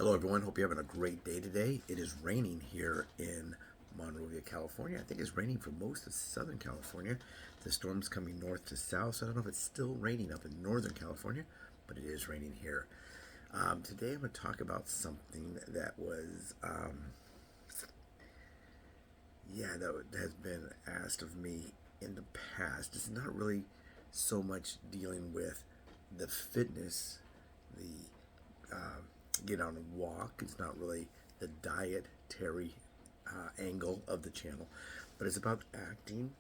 Hello, everyone. Hope you're having a great day today. It is raining here in Monrovia, California. I think it's raining for most of Southern California. The storm's coming north to south, so I don't know if it's still raining up in Northern California, but it is raining here. Today, I'm going to talk about something that was, that has been asked of me in the past. It's not really so much dealing with the fitness, the get on a walk. It's not really the dietary angle of the channel, but it's about acting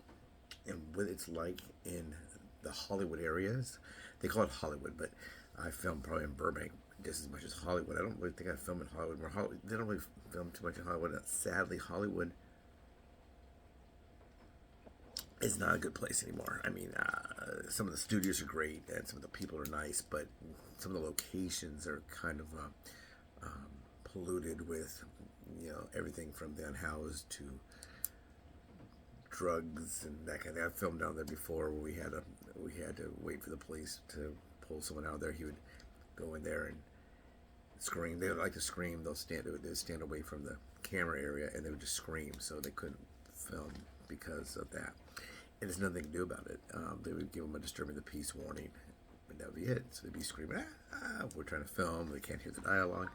and what it's like in the Hollywood areas. They call it Hollywood, but I film probably in Burbank just as much as Hollywood. I don't really think I film in Hollywood. They don't really film too much in Hollywood. Sadly, Hollywood is not a good place anymore. I mean, some of the studios are great and some of the people are nice, but some of the locations are kind of polluted with, everything from the unhoused to drugs and that kind of thing. I've filmed down there before where we had to wait for the police to pull someone out of there. He would go in there and scream. They would like to scream. They'd stand away from the camera area and they would just scream, so they couldn't film because of that. And there's nothing to do about it. They would give them a disturbing the peace warning, and that would be it. So they'd be screaming, we're trying to film, they can't hear the dialogue.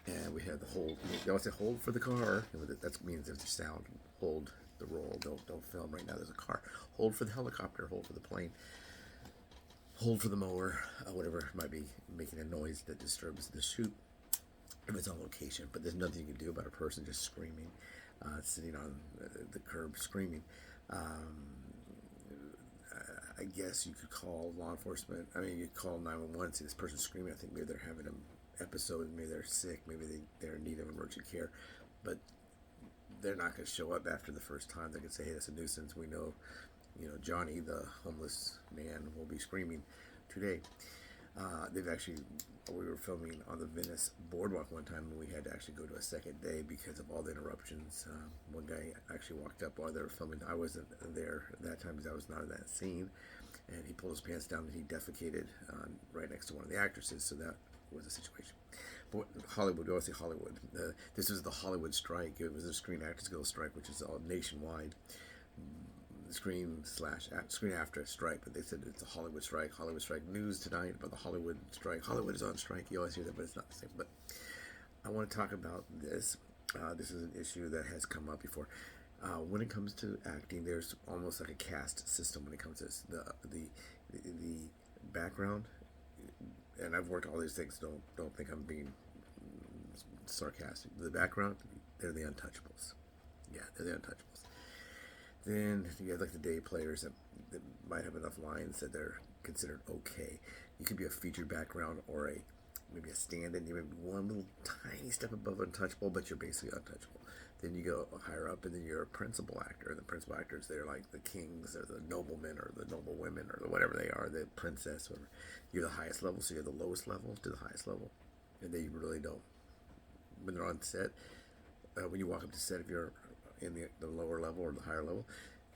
And we had the hold, they always say hold for the car. That means there's a sound, hold the roll, don't film right now, there's a car. Hold for the helicopter, hold for the plane, hold for the mower, whatever might be making a noise that disturbs the shoot if it's on location. But there's nothing you can do about a person just screaming, sitting on the curb screaming. I guess you could call law enforcement. I mean, you could call 911, see this person screaming. I think maybe they're having an episode, maybe they're sick, maybe they're in need of emergency care, but they're not going to show up after the first time. They can say, hey, that's a nuisance. We know, Johnny, the homeless man, will be screaming today. We were filming on the Venice boardwalk one time, and we had to actually go to a second day because of all the interruptions. One guy actually walked up while they were filming. I wasn't there at that time because I was not in that scene, and he pulled his pants down and he defecated right next to one of the actresses, so that was a situation. But Hollywood, we always say Hollywood. This was the Hollywood strike. It was the Screen Actors Guild strike, which is all nationwide. Screen after strike, but they said it's a Hollywood strike. Hollywood strike news tonight about the Hollywood strike. Hollywood is on strike. You always hear that, but it's not the same. But I want to talk about this. This is an issue that has come up before. When it comes to acting, there's almost like a caste system when it comes to this. The background, and I've worked all these things. Don't think I'm being sarcastic. The background, they're the untouchables. Yeah, they're the untouchables. Then you have like the day players that might have enough lines that they're considered okay. You could be a featured background or maybe a stand-in. You may be one little tiny step above untouchable, but you're basically untouchable. Then you go higher up, and then you're a principal actor. And the principal actors, they're like the kings or the noblemen or the noble women or whatever they are, the princess. Whatever. You're the highest level, so you're the lowest level to the highest level. And they really don't. When they're on set, when you walk up to set, if you're in the lower level or the higher level,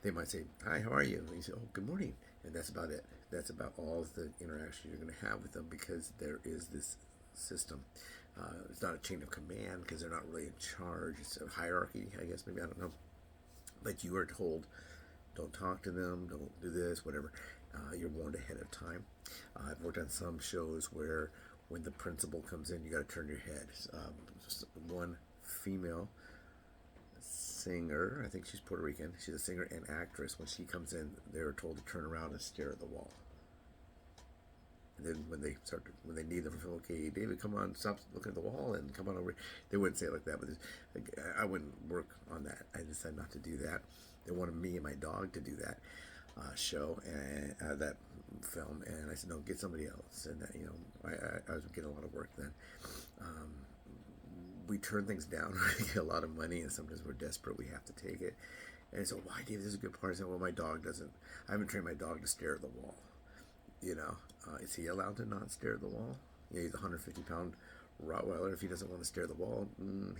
they might say, hi, how are you? And you say, oh, good morning. And that's about it. That's about all of the interaction you're going to have with them, because there is this system. It's not a chain of command because they're not really in charge. It's a hierarchy, I guess, maybe, I don't know. But you are told, don't talk to them, don't do this, whatever. You're warned ahead of time. I've worked on some shows where when the principal comes in, you got to turn your head. One female singer, I think she's Puerto Rican, she's a singer and actress. When she comes in, they're told to turn around and stare at the wall. And then when they need them, okay, David, come on, stop looking at the wall and come on over. They wouldn't say it like that, but I wouldn't work on that. I decided not to do that. They wanted me and my dog to do that show and that film, and I said, no, get somebody else. And I was getting a lot of work then. We turn things down. We get a lot of money, and sometimes we're desperate. We have to take it. And so, why, David? This is a good part. I said, well, my dog doesn't. I haven't trained my dog to stare at the wall. Is he allowed to not stare at the wall? He's a 150-pound Rottweiler. If he doesn't want to stare at the wall,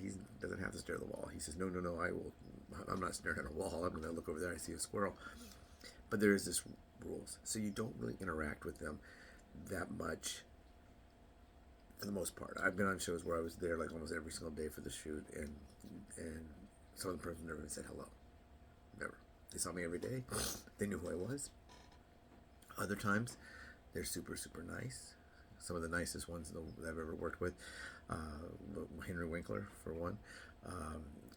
he doesn't have to stare at the wall. He says, no, I will. I'm not staring at a wall. I'm going to look over there. I see a squirrel. But there is this rules, so you don't really interact with them that much for the most part. I've been on shows where I was there like almost every single day for the shoot, and some of the person never even said hello. Never. They saw me every day. They knew who I was. Other times, they're super, super nice. Some of the nicest ones that I've ever worked with. Henry Winkler, for one.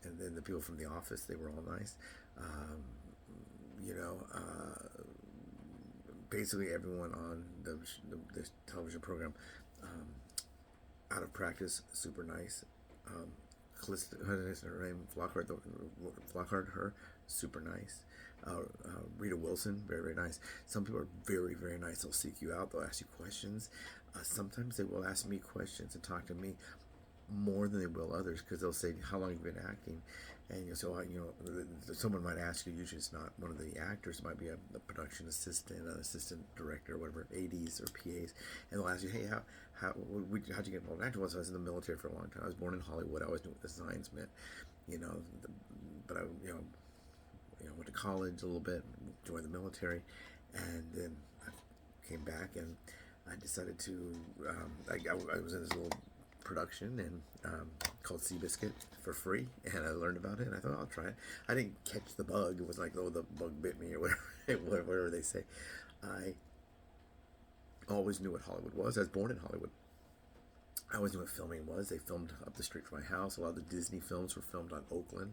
And then the people from The Office, they were all nice. You know, basically everyone on the television program, Out of Practice, super nice. Her name, Flockhart, her, super nice. Rita Wilson, very, very nice. Some people are very, very nice. They'll seek you out. They'll ask you questions. Sometimes they will ask me questions and talk to me more than they will others, because they'll say, how long have you been acting? And you'll say, well, you know, someone might ask you, usually it's not one of the actors, it might be a production assistant, an assistant director, whatever, ADs or PAs, and they'll ask you, hey, how'd you get involved in acting? Well, so I was in the military for a long time. I was born in Hollywood. I always knew what the signs meant, you know, but I, went to college a little bit, joined the military, and then I came back and I decided to, I was in this little production and called Seabiscuit for free, and I learned about it and I thought, I'll try it. I didn't catch the bug. It was like, oh, the bug bit me or whatever, whatever they say. I always knew what Hollywood was. I was born in Hollywood. I always knew what filming was. They filmed up the street from my house. A lot of the Disney films were filmed on Oakland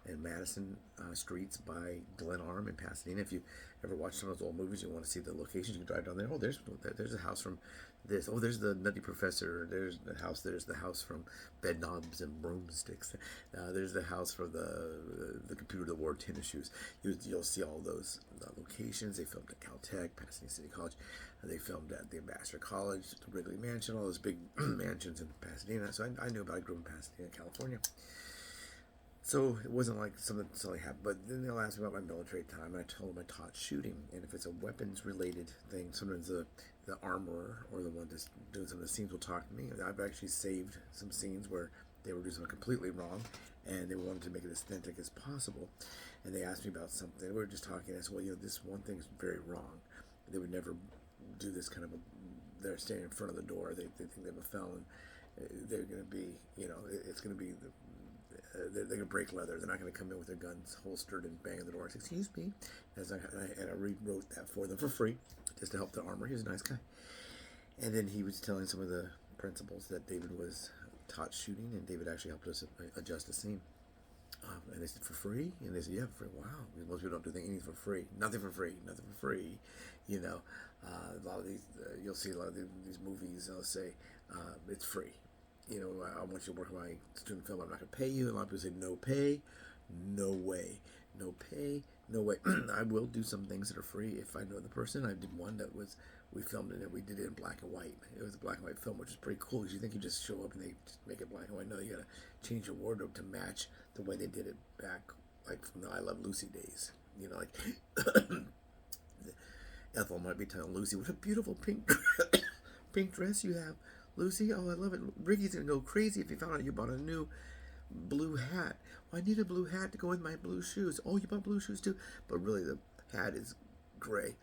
and Madison streets by Glen Arm in Pasadena. If you ever watch some of those old movies, you want to see the locations, you can drive down there. Oh, there's a house from this. Oh, there's the Nutty Professor. There's the house from Bed Knobs and Broomsticks. There's the house for the computer that wore tennis shoes. You'll see all those locations. They filmed at Caltech, Pasadena City College. They filmed at the Ambassador College, the Wrigley Mansion, all those big mansions in Pasadena. So I knew about it. I grew up in Pasadena, California. So it wasn't like something that suddenly happened. But then they'll ask me about my military time, and I told them I taught shooting. And if it's a weapons-related thing, sometimes the armorer or the one that's doing some of the scenes will talk to me. I've actually saved some scenes where they were doing something completely wrong, and they wanted to make it as authentic as possible. And they asked me about something. We were just talking. And I said, well, this one thing is very wrong. They would never do this kind of they're standing in front of the door. They think they have a felon. They're going to be, it's going to be they're going to break leather. They're not going to come in with their guns holstered and bang on the door. I said, excuse me. And I rewrote that for them for free, just to help the armor. He was a nice guy. And then he was telling some of the principals that David was taught shooting, and David actually helped us adjust the scene. And they said, for free? And they said, yeah, for free. Wow. Most people don't do anything for free. Nothing for free. Nothing for free. A lot of these, you'll see a lot of these movies, they'll say, it's free. I want you to work on my student film. I'm not going to pay you. And a lot of people say, no pay, no way. No pay, no way. I will do some things that are free if I know the person. I did one that was, we filmed it and we did it in black and white. It was a black and white film, which is pretty cool because you think you just show up and they just make it black and white. No, you got to change your wardrobe to match the way they did it back, like from the I Love Lucy days. Ethel might be telling Lucy, what a beautiful pink dress you have, Lucy. Oh, I love it. Ricky's going to go crazy if he found out you bought a new blue hat. Well, I need a blue hat to go with my blue shoes. Oh, you bought blue shoes too? But really the hat is gray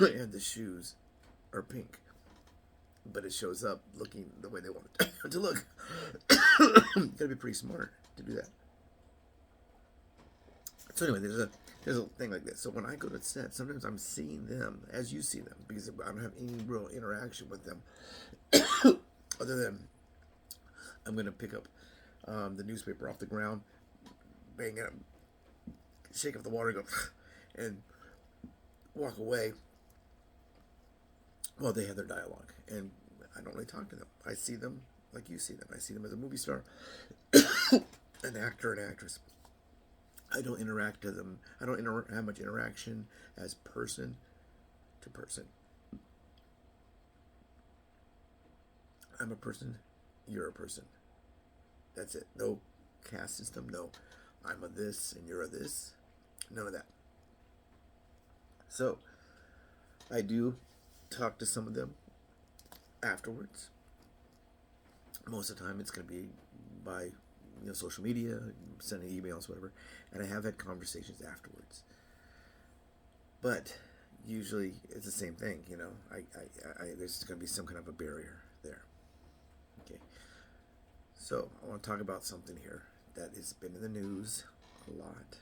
and the shoes are pink. But it shows up looking the way they want it to look. You gotta be pretty smart to do that. So anyway, there's a thing like this. So when I go to set, sometimes I'm seeing them as you see them, because I don't have any real interaction with them other than I'm going to pick up the newspaper off the ground, bang it up, shake up the water, go and walk away while they have their dialogue. And I don't really talk to them. I see them like you see them. I see them as a movie star, an actor, an actress. I don't interact with them. I don't have much interaction as person to person. I'm a person, you're a person. That's it. No caste system, no I'm a this and you're a this. None of that. So, I do talk to some of them afterwards. Most of the time it's going to be by social media, sending emails, whatever, and I have had conversations afterwards. But usually it's the same thing, I there's going to be some kind of a barrier there. So I want to talk about something here that has been in the news a lot,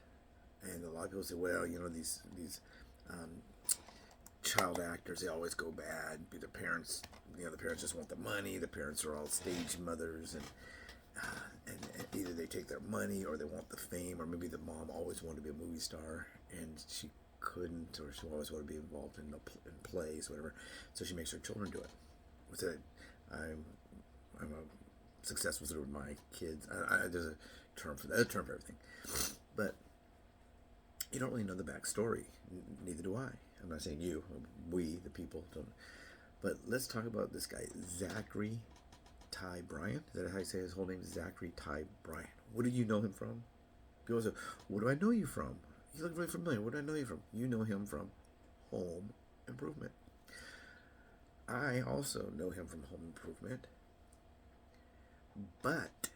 and a lot of people say, well, these um, child actors, they always go bad. The parents, the parents just want the money. The parents are all stage mothers, and either they take their money or they want the fame, or maybe the mom always wanted to be a movie star and she couldn't, or she always wanted to be involved in plays, whatever. So she makes her children do it. With it, I'm a successful with my kids. There's a term for that, a term for everything, but you don't really know the backstory. Neither do I. I'm not saying you, we, the people, don't. But let's talk about this guy, Zachary Ty Bryan. Is that how you say his whole name? Zachary Ty Bryan. What do you know him from? People say, what do I know you from? You look really familiar. What do I know you from? You know him from Home Improvement. I also know him from Home Improvement. But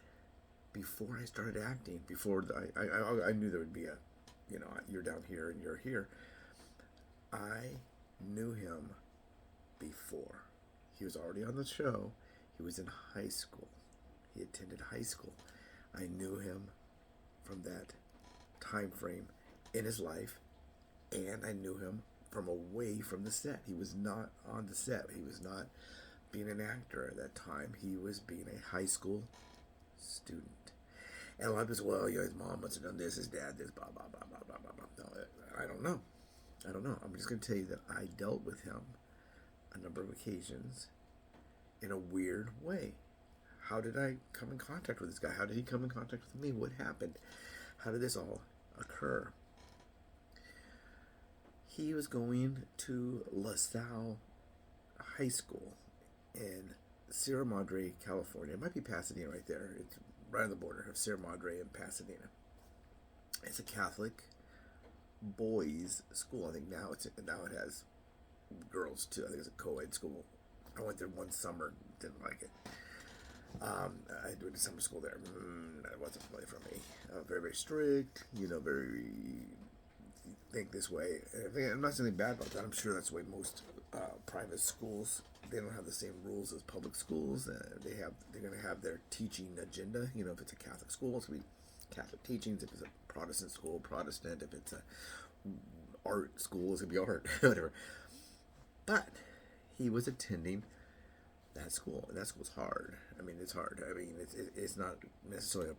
before I started acting, before I knew there would be a, you're down here and you're here. I knew him before. He was already on the show. He was in high school. He attended high school. I knew him from that time frame in his life, and I knew him from away from the set. He was not on the set. He was not being an actor at that time. He was being a high school student. And a lot of people say, well, his mom must have done this, his dad this, blah, blah, blah, blah, blah, blah, blah. No, I don't know. I'm just going to tell you that I dealt with him a number of occasions in a weird way. How did I come in contact with this guy? How did he come in contact with me? What happened? How did this all occur? He was going to LaSalle High School in Sierra Madre, California. It might be Pasadena right there. It's right on the border of Sierra Madre and Pasadena. It's a Catholic boys' school. I think now it has girls too. I think it's a co-ed school. I went there one summer, didn't like it. I went to summer school there. That wasn't really for me. Very, very strict. Very think this way. I'm not saying anything bad about that. I'm sure that's the way most private schools. They don't have the same rules as public schools. They're going to have their teaching agenda. If it's a Catholic school, it's going to be Catholic teachings. If it's a Protestant school, Protestant. If it's a art school, it's going to be art. Whatever. But he was attending that school, and that school's hard. It's hard. It's not necessarily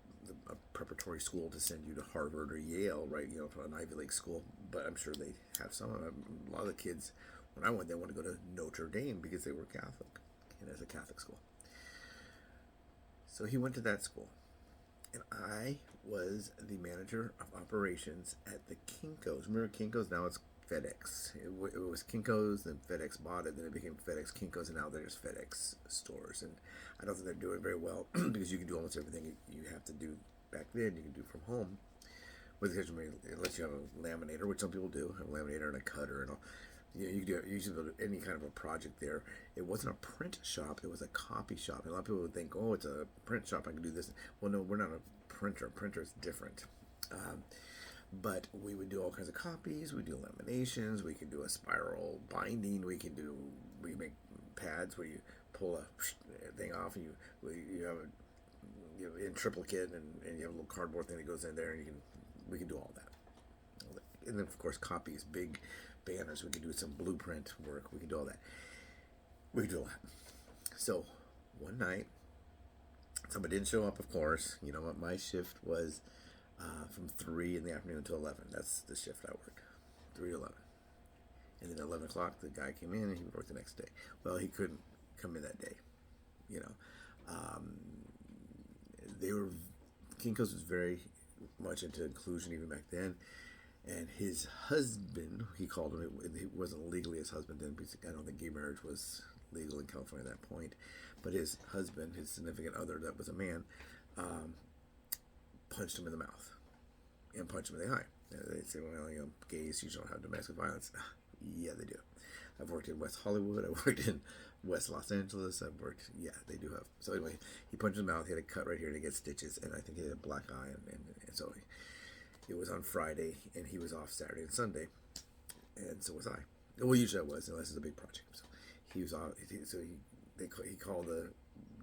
a preparatory school to send you to Harvard or Yale, right? For an Ivy League school. But I'm sure they have some. A lot of the kids, when I went, they wanted to go to Notre Dame because they were Catholic, and it's a Catholic school. So he went to that school, and I was the manager of operations at the Kinko's. Remember Kinko's? Now it's FedEx. It was Kinko's, then FedEx bought it, then it became FedEx Kinko's, and now there's FedEx stores. And I don't think they're doing very well because you can do almost everything you have to do back then. You can do from home, unless you have a laminator, which some people do, have a laminator and a cutter and all. You can do any kind of a project there. It wasn't a print shop; it was a copy shop. And a lot of people would think, "Oh, it's a print shop. I can do this." Well, no, we're not a printer. Printer is different. But we would do all kinds of copies. We do laminations. We could do a spiral binding. We make pads where you pull a thing off and you have in triplicate and you have a little cardboard thing that goes in there, and we can do all that. And then of course copies, big banners. We could do some blueprint work. We could do all that. We could do a lot. So one night, somebody didn't show up. Of course, what my shift was. From 3 in the afternoon to 11. That's the shift I worked, 3 to 11. And then at 11 o'clock, the guy came in and he would work the next day. Well, he couldn't come in that day, Kinko's was very much into inclusion even back then. And his husband, he called him, he wasn't legally his husband then, because I don't think gay marriage was legal in California at that point. But his husband, his significant other, that was a man, punched him in the mouth and punched him in the eye. They say, well, gays usually don't have domestic violence. Yeah, they do. I've worked in West Hollywood. I've worked in West Los Angeles. Yeah, they do have. So anyway, he punched him in the mouth. He had a cut right here and he gets stitches. And I think he had a black eye. And so it was on Friday and he was off Saturday and Sunday. And so was I. Well, usually I was, unless it's a big project. So he was off. So he called the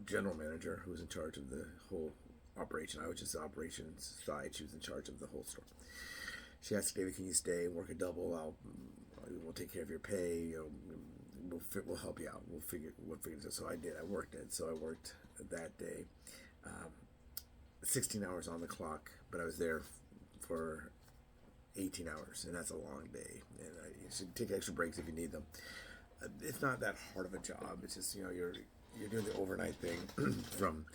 general manager who was in charge of the whole operation. I was just the operations side. She was in charge of the whole store. She asked, David, can you stay and work a double? We'll take care of your pay. We'll help you out. We'll figure it out. So I did. I worked it. So I worked that day, 16 hours on the clock, but I was there for 18 hours, and that's a long day. And you should take extra breaks if you need them. It's not that hard of a job. It's just, you're doing the overnight thing from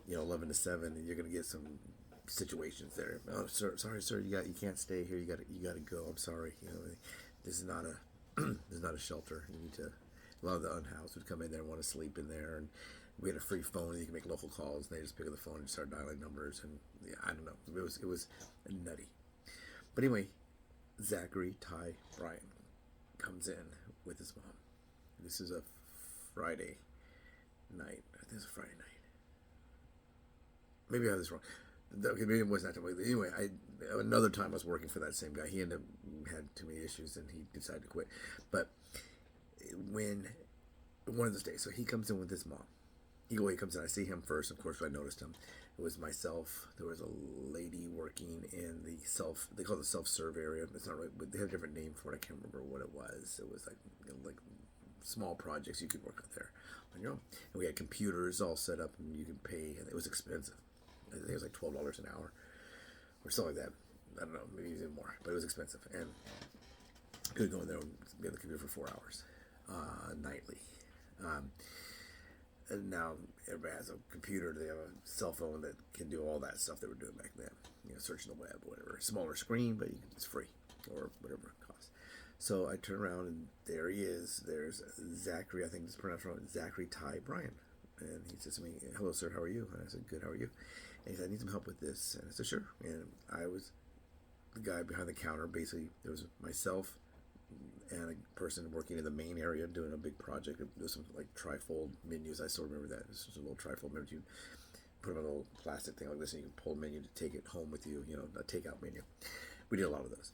11 to 7, and you're gonna get some situations there. Oh, sorry, sir, you can't stay here. You gotta go. I'm sorry. This is not a shelter. You need to. A lot of the unhoused would come in there and want to sleep in there, and we had a free phone. And you can make local calls, and they just pick up the phone and start dialing numbers. And yeah, I don't know. It was nutty. But anyway, Zachary Ty Bryan comes in with his mom. This is a Friday night. I think it's a Friday night. Maybe I have this wrong. Okay, maybe it wasn't that time. Anyway, another time I was working for that same guy. He ended up had too many issues and he decided to quit. But when one of those days, so he comes in with his mom. He comes in. I see him first. Of course, I noticed him. It was myself. There was a lady working in the they call it the self-serve area. It's not right, but they had a different name for it. I can't remember what it was. It was like small projects you could work out there on your own. And we had computers all set up, and you could pay. And it was expensive. I think it was like $12 an hour or something like that. I don't know, maybe even more, but it was expensive. And you could go in there and be on the computer for 4 hours nightly. And now everybody has a computer. They have a cell phone that can do all that stuff they were doing back then. Searching the web, whatever. Smaller screen, but it's free or whatever it costs. So I turn around and there he is. There's Zachary. I think it's pronounced wrong. Zachary Ty Bryan. And he says to me, "Hello, sir. How are you?" And I said, "Good. How are you?" And he said, "I need some help with this." And I said, "Sure." And I was the guy behind the counter. Basically, there was myself and a person working in the main area doing a big project. There was some like trifold menus. I still remember that. This was a little trifold menu. You put them in a little plastic thing like this, and you can pull a menu to take it home with you. A takeout menu. We did a lot of those.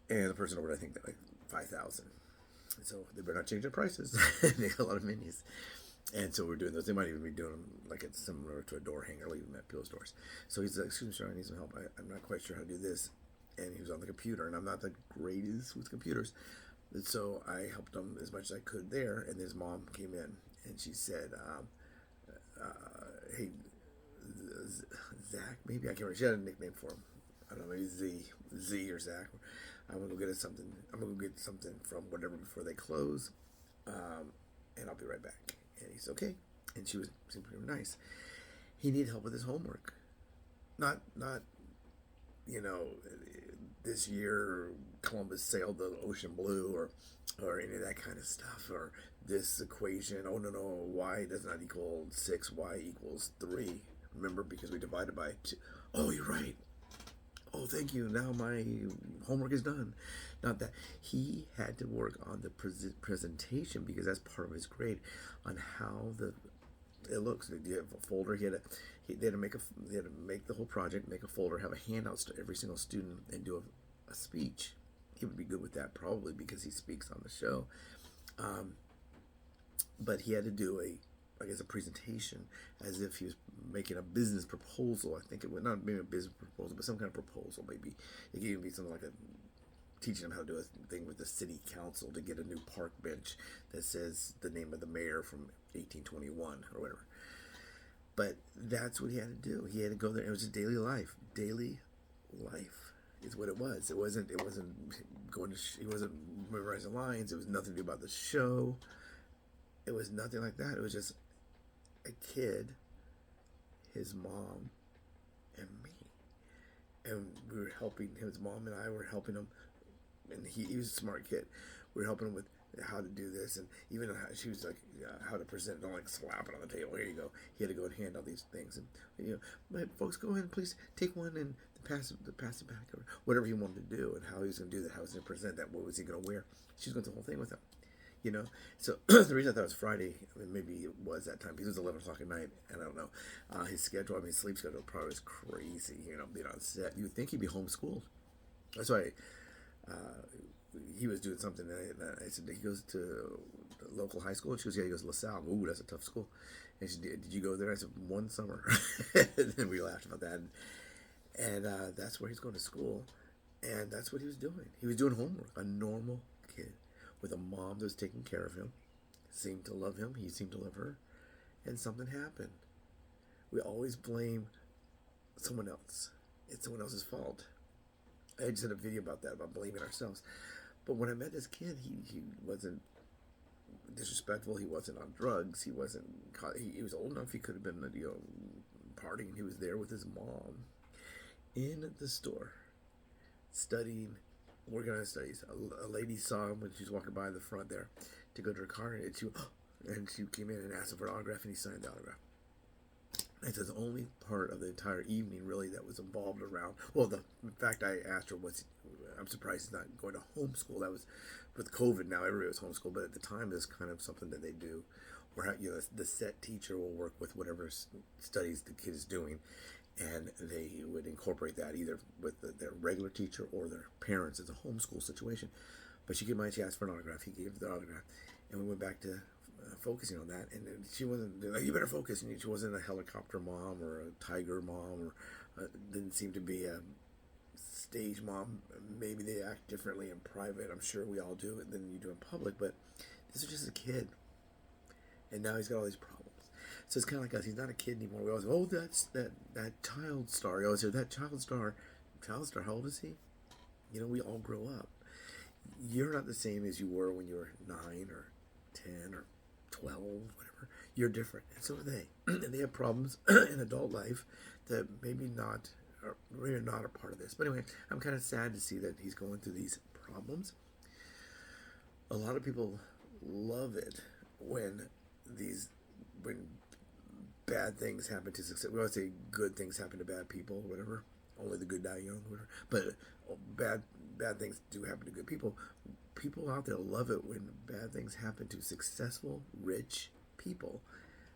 And the person ordered, I think, like 5,000. So they better not change their prices. They had a lot of menus. And so we're doing those. They might even be doing them like it's similar to a door hanger, leaving them at people's doors. So he's like, "Excuse me, sir, I need some help. I'm not quite sure how to do this." And he was on the computer, and I'm not the greatest with computers. And so I helped him as much as I could there. And his mom came in, and she said, "Hey, Zach, maybe I can't remember. She had a nickname for him. I don't know, maybe Z or Zach. I'm gonna go get something. I'm gonna go get something from whatever before they close, and I'll be right back." And he's okay. And she seemed pretty nice. He needed help with his homework. Not this year Columbus sailed the ocean blue or any of that kind of stuff, or this equation. Oh no, y does not equal 6, y equals 3. Remember, because we divided by 2. Oh, you're right. Oh, thank you. Now my homework is done. Not that. He had to work on the presentation because that's part of his grade on how it looks. You have a folder. They had to make the whole project, make a folder, have a handout to every single student, and do a speech. He would be good with that probably because he speaks on the show. But he had to do a presentation as if he was making a business proposal. I think it would not be a business proposal, but some kind of proposal. Maybe it could even be something like teaching him how to do a thing with the city council to get a new park bench that says the name of the mayor from 1821 or whatever. But that's what he had to do. He had to go there. It was just daily life. Daily life is what it was. It wasn't going to. He wasn't memorizing lines. It was nothing to do about the show. It was nothing like that. It was just a kid, his mom, and me. And we were helping him. His mom and I were helping him. And he was a smart kid. We were helping him with how to do this. And even she was like, how to present. Don't like slap it on the table. Here you go. He had to go and hand all these things. And, folks, go ahead and please take one and pass it back. Or whatever he wanted to do and how he was going to do that. How he was going to present that. What was he going to wear? She was going to do the whole thing with him. So the reason I thought it was Friday, maybe it was that time, because it was 11 o'clock at night, and I don't know, his schedule, his sleep schedule probably was crazy, being on set. You would think he'd be homeschooled. That's why he was doing something, and I said, he goes to the local high school, and she goes, yeah, he goes to LaSalle. Ooh, that's a tough school. And she did you go there? I said, one summer. And then we laughed about that. And that's where he's going to school. And that's what he was doing. He was doing homework. A normal kid with a mom that was taking care of him. Seemed to love him. He seemed to love her. And something happened. We always blame someone else. It's someone else's fault. I just did a video about that, about blaming ourselves. But when I met this kid, he wasn't disrespectful. He wasn't on drugs. He wasn't. He was old enough. He could have been, partying. He was there with his mom in the store, studying, working on his studies. A lady saw him when she was walking by the front there to go to her car, and she came in and asked him for an autograph, and he signed the autograph. It's the only part of the entire evening, really, that was involved around. Well, the fact I asked her was, I'm surprised he's not going to homeschool. That was with COVID now. Everybody was homeschooled, but at the time, it was kind of something that they do, where the set teacher will work with whatever studies the kid is doing, and they would incorporate that either with their regular teacher or their parents as a homeschool situation. But she asked for an autograph. He gave the autograph, and we went back to focusing on that, and she wasn't like, you better focus. And she wasn't a helicopter mom or a tiger mom, or didn't seem to be a stage mom. Maybe they act differently in private. I'm sure we all do it than you do in public. But this was just a kid, and now he's got all these problems. So it's kind of like us. He's not a kid anymore. We always go, that's that child star. You always hear that child star. Child star. How old is he? We all grow up. You're not the same as you were when you were 9 or 10 or 12, whatever. You're different, and so are they. And they have problems in adult life that maybe not are a part of this. But anyway, I'm kind of sad to see that he's going through these problems. A lot of people love it when bad things happen to success. We always say good things happen to bad people, whatever. Only the good die young, whatever. But bad things do happen to good people. People out there love it when bad things happen to successful, rich people.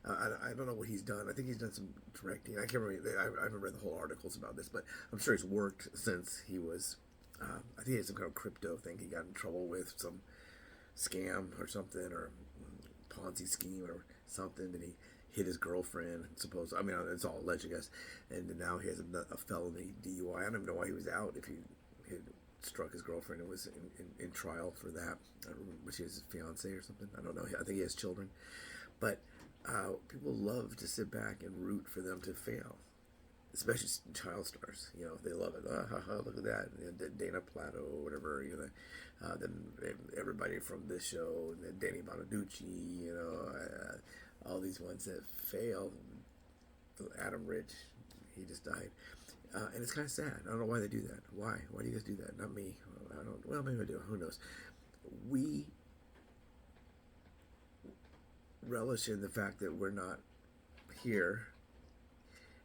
I don't know what he's done. I think he's done some directing. I can't remember. I haven't read the whole articles about this, but I'm sure he's worked since he was. I think he had some kind of crypto thing. He got in trouble with some scam or something, or Ponzi scheme or something, and he hit his girlfriend. It's all alleged, I guess. And now he has a felony DUI. I don't even know why he was out if he had struck his girlfriend and was in trial for that. I don't remember, was she his fiance or something? I don't know. I think he has children. But people love to sit back and root for them to fail, especially child stars. They love it. Look at that, Dana Plato or whatever. Then everybody from this show, and then Danny Bonaducci. All these ones that fail. Adam Rich, he just died. And it's kind of sad. I don't know why they do that. Why? Why do you guys do that? Not me. I don't. Well, maybe I do. Who knows? We relish in the fact that we're not here,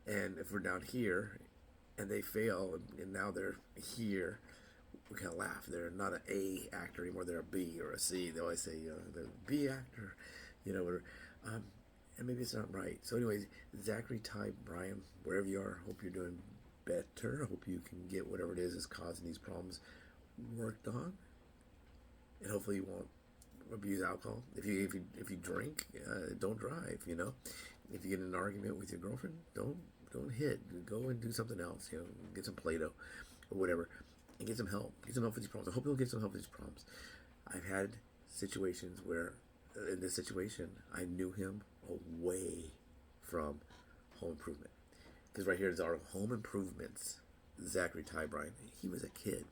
and if we're down here, and they fail, and now they're here, we kind of laugh. They're not an A actor anymore. They're a B or a C. They always say, they're a B actor, whatever. And maybe it's not right. So anyways, Zachary Ty Bryan, wherever you are, hope you're doing better. I hope you can get whatever it is that's causing these problems worked on, and hopefully you won't abuse alcohol. If you drink, don't drive. If you get in an argument with your girlfriend, don't hit. Go and do something else. Get some Play-Doh or whatever, and get some help. Get some help with these problems. I hope you'll get some help with these problems. I've had situations where, in this situation, I knew him away from Home Improvement. Because right here is our Home Improvements, Zachary Ty Bryan. He was a kid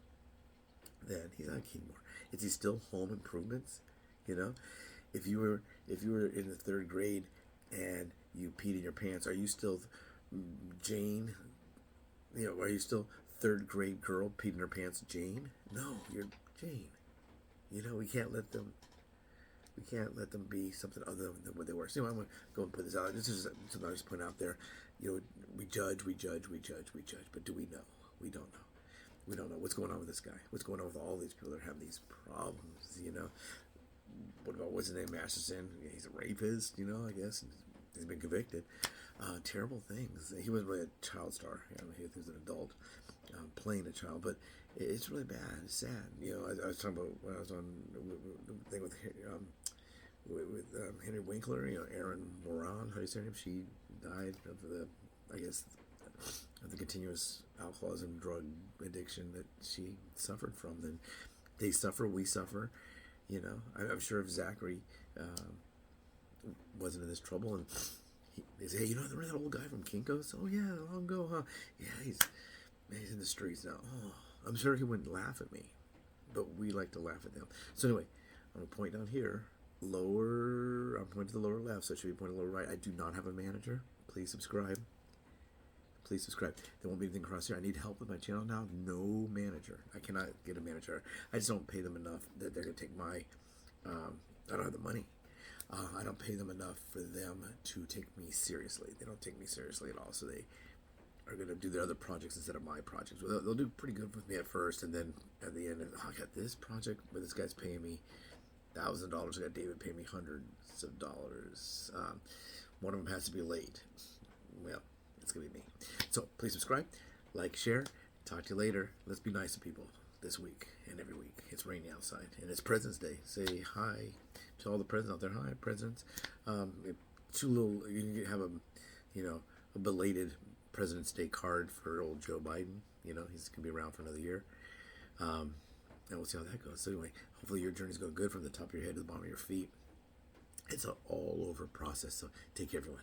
then. He's not a kid anymore. Is he still Home Improvements? If you were in the 3rd grade and you peed in your pants, are you still Jane? Are you still 3rd grade girl peed in her pants, Jane? No, you're Jane. We can't let them be something other than what they were. So I'm going to go and put this out. This is something I just put out there. We judge. But do we know? We don't know. We don't know what's going on with this guy. What's going on with all these people that have these problems, What about, what's his name, Masterson? He's a rapist, I guess. He's been convicted. Terrible things. He wasn't really a child star. He was an adult playing a child. But it's really bad. It's sad. I was talking about when I was on the thing with with Henry Winkler, Aaron Moran, how do you say her name? She died of I guess, of the continuous alcoholism, drug addiction that she suffered from. Then they suffer, we suffer. I'm sure if Zachary wasn't in this trouble, and they say, hey, remember that old guy from Kinko's? Oh yeah, long ago, huh? Yeah, he's in the streets now. Oh, I'm sure he wouldn't laugh at me, but we like to laugh at them. So anyway, I'm gonna point down here, lower. I'm pointing to the lower left, so it should be pointing lower right. I do not have a manager. Please subscribe. Please subscribe. There won't be anything across here. I need help with my channel now. No manager. I cannot get a manager. I just don't pay them enough that they're going to take my... I don't have the money. I don't pay them enough for them to take me seriously. They don't take me seriously at all. So they are going to do their other projects instead of my projects. Well, they'll do pretty good with me at first. And then at the end, I got this project where this guy's paying me $1,000. I got David paying me hundreds of dollars. One of them has to be late. Well, it's going to be me. So please subscribe, like, share. Talk to you later. Let's be nice to people this week and every week. It's rainy outside and it's President's Day. Say hi to all the presidents out there. Hi, presidents. You can have a belated President's Day card for old Joe Biden. He's going to be around for another year. And we'll see how that goes. So anyway, hopefully your journey's going good from the top of your head to the bottom of your feet. It's an all-over process. So take care, everyone.